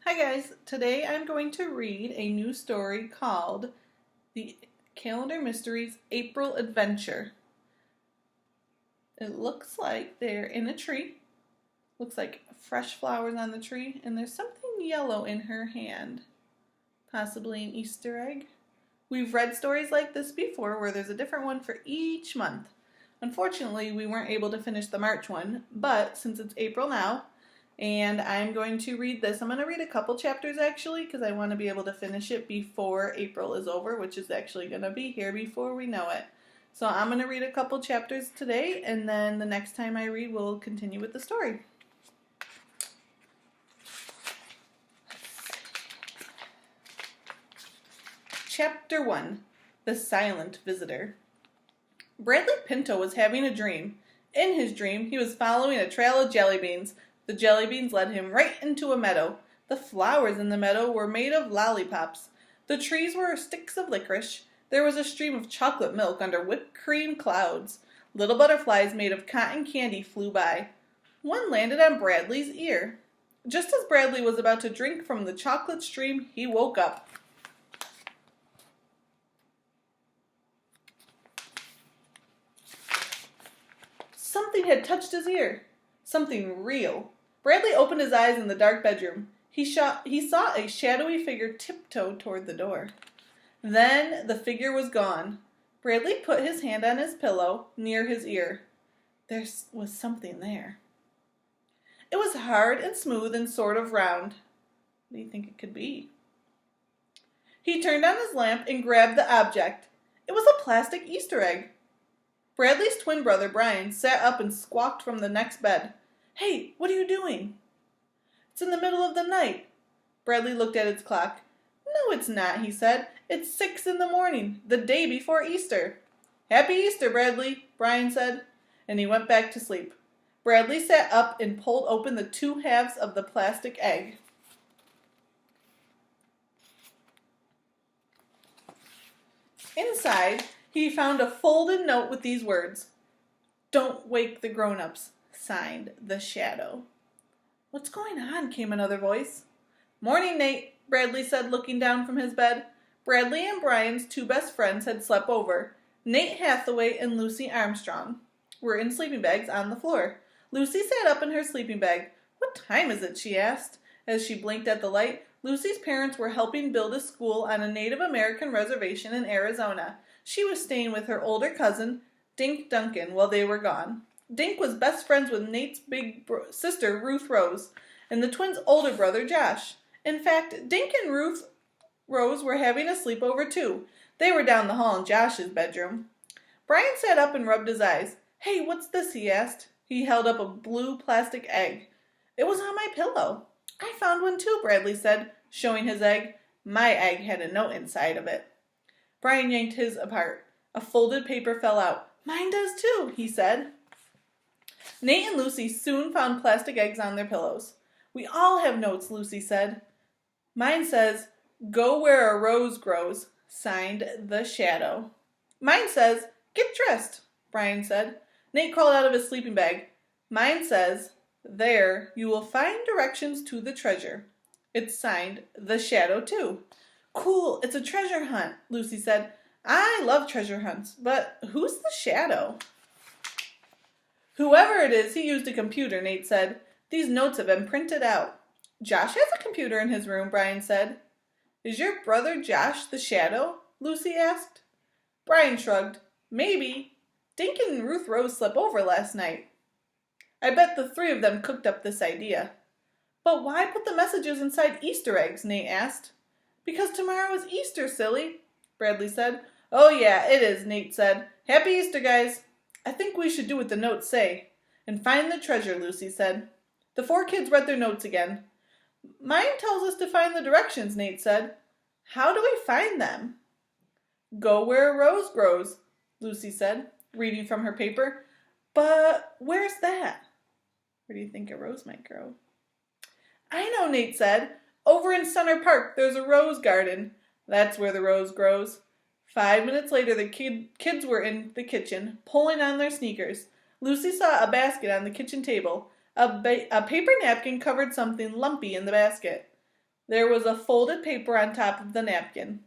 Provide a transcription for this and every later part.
Hi guys, today I'm going to read a new story called The Calendar Mysteries April Adventure. It looks like they're in a tree. Looks like fresh flowers on the tree, and there's something yellow in her hand. Possibly an Easter egg. We've read stories like this before where there's a different one for each month. Unfortunately, we weren't able to finish the March one, but since it's April now, and I'm going to read this. I'm going to read a couple chapters actually because I want to be able to finish it before April is over, which is actually going to be here before we know it. So I'm going to read a couple chapters today, and then the next time I read, we'll continue with the story. Chapter 1, The Silent Visitor. Bradley Pinto was having a dream. In his dream, he was following a trail of jelly beans. The jelly beans led him right into a meadow. The flowers in the meadow were made of lollipops. The trees were sticks of licorice. There was a stream of chocolate milk under whipped cream clouds. Little butterflies made of cotton candy flew by. One landed on Bradley's ear. Just as Bradley was about to drink from the chocolate stream, he woke up. Something had touched his ear. Something real. Bradley opened his eyes in the dark bedroom. He saw a shadowy figure tiptoe toward the door. Then the figure was gone. Bradley put his hand on his pillow near his ear. There was something there. It was hard and smooth and sort of round. What do you think it could be? He turned on his lamp and grabbed the object. It was a plastic Easter egg. Bradley's twin brother, Brian, sat up and squawked from the next bed. Hey, what are you doing? It's in the middle of the night. Bradley looked at his clock. No, it's not, he said. It's 6 a.m, the day before Easter. Happy Easter, Bradley, Brian said, and he went back to sleep. Bradley sat up and pulled open the two halves of the plastic egg. Inside, he found a folded note with these words, Don't wake the grown-ups. Signed, The Shadow. What's going on? Came another voice. Morning, Nate, Bradley said, looking down from his bed. Bradley and Brian's two best friends had slept over. Nate Hathaway and Lucy Armstrong were in sleeping bags on the floor. Lucy sat up in her sleeping bag. What time is it? She asked. As she blinked at the light, Lucy's parents were helping build a school on a Native American reservation in Arizona. She was staying with her older cousin, Dink Duncan, while they were gone. Dink was best friends with Nate's big sister, Ruth Rose, and the twins' older brother, Josh. In fact, Dink and Ruth Rose were having a sleepover too. They were down the hall in Josh's bedroom. Brian sat up and rubbed his eyes. Hey, what's this? He asked. He held up a blue plastic egg. It was on my pillow. I found one too, Bradley said, showing his egg. My egg had a note inside of it. Brian yanked his apart. A folded paper fell out. Mine does too, he said. Nate and Lucy soon found plastic eggs on their pillows. We all have notes, Lucy said. Mine says, Go where a rose grows, signed The Shadow. Mine says, Get dressed, Brian said. Nate crawled out of his sleeping bag. Mine says, There you will find directions to the treasure. It's signed The Shadow too. Cool, it's a treasure hunt, Lucy said. I love treasure hunts, but who's the Shadow? Whoever it is, he used a computer, Nate said. These notes have been printed out. Josh has a computer in his room, Brian said. Is your brother Josh the Shadow? Lucy asked. Brian shrugged. Maybe. Dink and Ruth Rose slept over last night. I bet the three of them cooked up this idea. But why put the messages inside Easter eggs? Nate asked. Because tomorrow is Easter, silly, Bradley said. Oh yeah, it is, Nate said. Happy Easter, guys. I think we should do what the notes say. And find the treasure, Lucy said. The four kids read their notes again. Mine tells us to find the directions, Nate said. How do we find them? Go where a rose grows, Lucy said, reading from her paper. But where's that? Where do you think a rose might grow? I know, Nate said. Over in Center Park, there's a rose garden. That's where the rose grows. 5 minutes later, the kids were in the kitchen, pulling on their sneakers. Lucy saw a basket on the kitchen table. A paper napkin covered something lumpy in the basket. There was a folded paper on top of the napkin.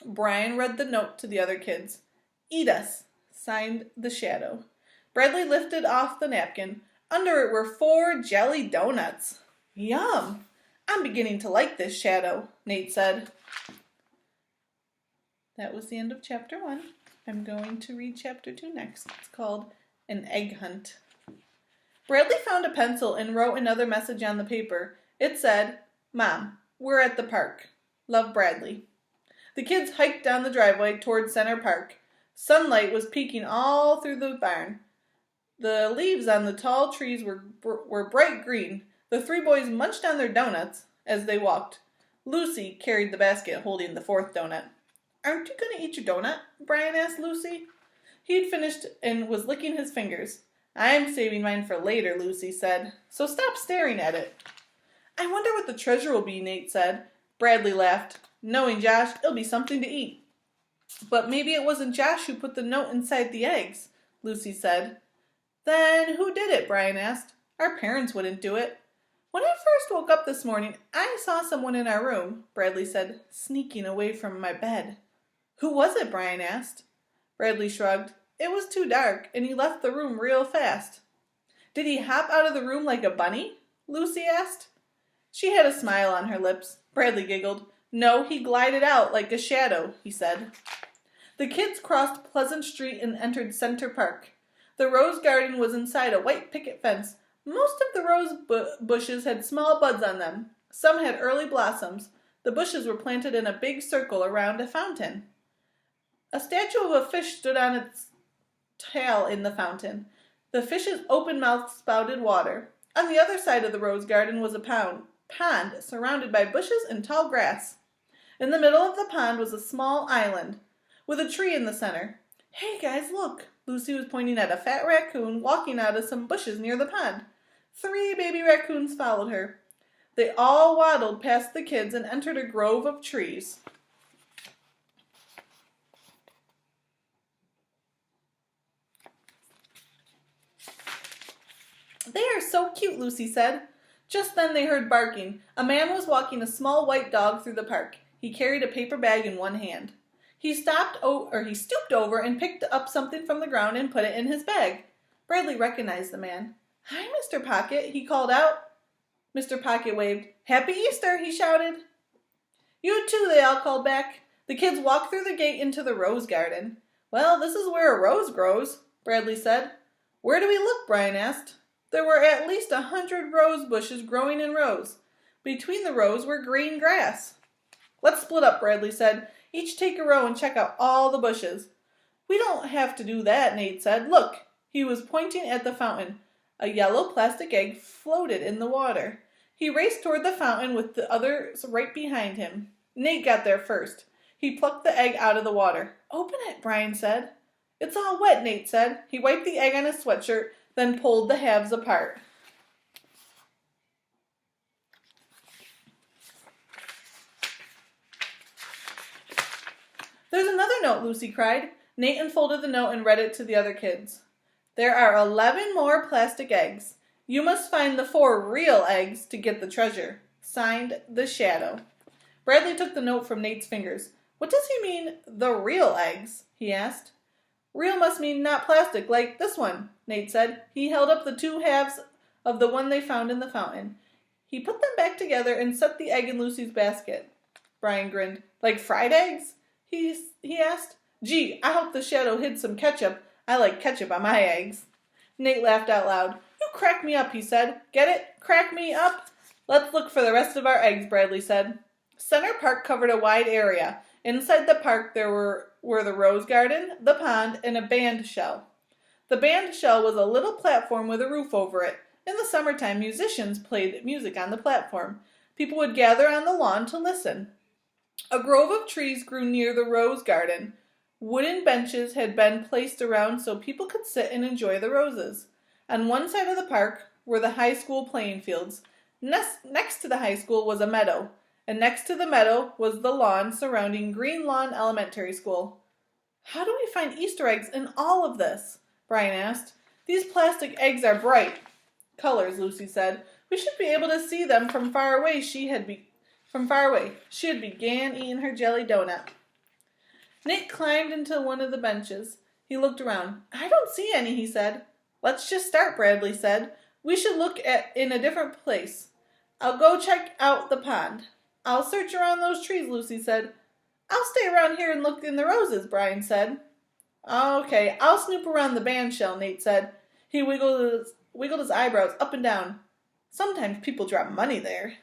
Brian read the note to the other kids. Eat us, signed the shadow. Bradley lifted off the napkin. Under it were 4 jelly donuts. Yum! I'm beginning to like this shadow, Nate said. That was the end of chapter 1. I'm going to read chapter 2 next. It's called An Egg Hunt. Bradley found a pencil and wrote another message on the paper. It said, Mom, we're at the park. Love, Bradley. The kids hiked down the driveway toward Center Park. Sunlight was peeking all through the barn. The leaves on the tall trees were bright green. The 3 boys munched on their donuts as they walked. Lucy carried the basket holding the 4th donut. Aren't you going to eat your donut? Brian asked Lucy. He'd finished and was licking his fingers. I'm saving mine for later, Lucy said, so stop staring at it. I wonder what the treasure will be, Nate said. Bradley laughed. Knowing Josh, it'll be something to eat. But maybe it wasn't Josh who put the note inside the eggs, Lucy said. Then who did it? Brian asked. Our parents wouldn't do it. When I first woke up this morning, I saw someone in our room, Bradley said, sneaking away from my bed. Who was it? Brian asked. Bradley shrugged. It was too dark, and he left the room real fast. Did he hop out of the room like a bunny? Lucy asked. She had a smile on her lips. Bradley giggled. No, he glided out like a shadow, he said. The kids crossed Pleasant Street and entered Center Park. The rose garden was inside a white picket fence. Most of the rose bushes had small buds on them. Some had early blossoms. The bushes were planted in a big circle around a fountain. A statue of a fish stood on its tail in the fountain. The fish's open mouth spouted water. On the other side of the rose garden was a pond surrounded by bushes and tall grass. In the middle of the pond was a small island with a tree in the center. Hey guys, look! Lucy was pointing at a fat raccoon walking out of some bushes near the pond. 3 baby raccoons followed her. They all waddled past the kids and entered a grove of trees. They are so cute, Lucy said. Just then they heard barking. A man was walking a small white dog through the park. He carried a paper bag in one hand. He stooped over and picked up something from the ground and put it in his bag. Bradley recognized the man. Hi, Mr. Pocket, he called out. Mr. Pocket waved. Happy Easter, he shouted. You too, they all called back. The kids walked through the gate into the rose garden. Well, this is where a rose grows, Bradley said. Where do we look? Brian asked. There were at least 100 rose bushes growing in rows. Between the rows were green grass. Let's split up, Bradley said. Each take a row and check out all the bushes. We don't have to do that, Nate said. Look, he was pointing at the fountain. A yellow plastic egg floated in the water. He raced toward the fountain with the others right behind him. Nate got there first. He plucked the egg out of the water. Open it, Brian said. It's all wet, Nate said. He wiped the egg on his sweatshirt, then pulled the halves apart. There's another note, Lucy cried. Nate unfolded the note and read it to the other kids. There are 11 more plastic eggs. You must find the 4 real eggs to get the treasure. Signed, The Shadow. Bradley took the note from Nate's fingers. What does he mean, the real eggs? He asked. Real must mean not plastic, like this one, Nate said. He held up the 2 halves of the one they found in the fountain. He put them back together and set the egg in Lucy's basket. Brian grinned. Like fried eggs? He asked. Gee, I hope the shadow hid some ketchup. I like ketchup on my eggs. Nate laughed out loud. You crack me up, he said. Get it? Crack me up? Let's look for the rest of our eggs, Bradley said. Center Park covered a wide area. Inside the park there were the rose garden, the pond, and a band shell. The band shell was a little platform with a roof over it. In the summertime, musicians played music on the platform. People would gather on the lawn to listen. A grove of trees grew near the rose garden. Wooden benches had been placed around so people could sit and enjoy the roses. On one side of the park were the high school playing fields. Next to the high school was a meadow, and next to the meadow was the lawn surrounding Green Lawn Elementary School. How do we find Easter eggs in all of this? Brian asked. These plastic eggs are bright colors, Lucy said. We should be able to see them from far away, she From far away, she had began eating her jelly donut. Nate climbed into one of the benches. He looked around. I don't see any, he said. Let's just start, Bradley said. We should look in a different place. I'll go check out the pond. I'll search around those trees, Lucy said. I'll stay around here and look in the roses, Brian said. Okay, I'll snoop around the band shell, Nate said. He wiggled his eyebrows up and down. Sometimes people drop money there.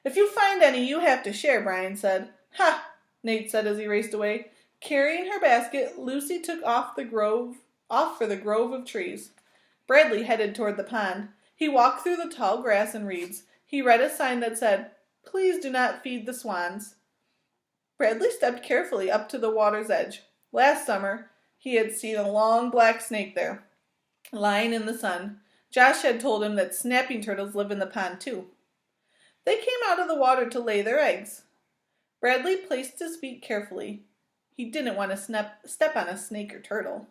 If you find any, you have to share, Brian said. Ha, Nate said as he raced away. Carrying her basket, Lucy took off for the grove of trees. Bradley headed toward the pond. He walked through the tall grass and reeds. He read a sign that said, Please do not feed the swans. Bradley stepped carefully up to the water's edge. Last summer, he had seen a long black snake there, lying in the sun. Josh had told him that snapping turtles live in the pond too. They came out of the water to lay their eggs. Bradley placed his feet carefully. He didn't want to step on a snake or turtle.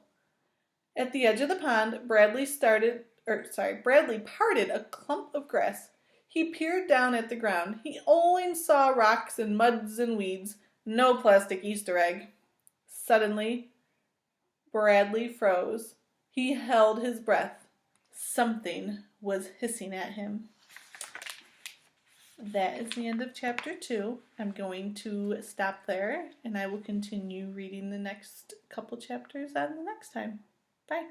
At the edge of the pond, Bradley parted a clump of grass. He peered down at the ground. He only saw rocks and muds and weeds, no plastic Easter egg. Suddenly, Bradley froze. He held his breath. Something was hissing at him. That is the end of chapter 2. I'm going to stop there, and I will continue reading the next couple chapters on the next time. Bye.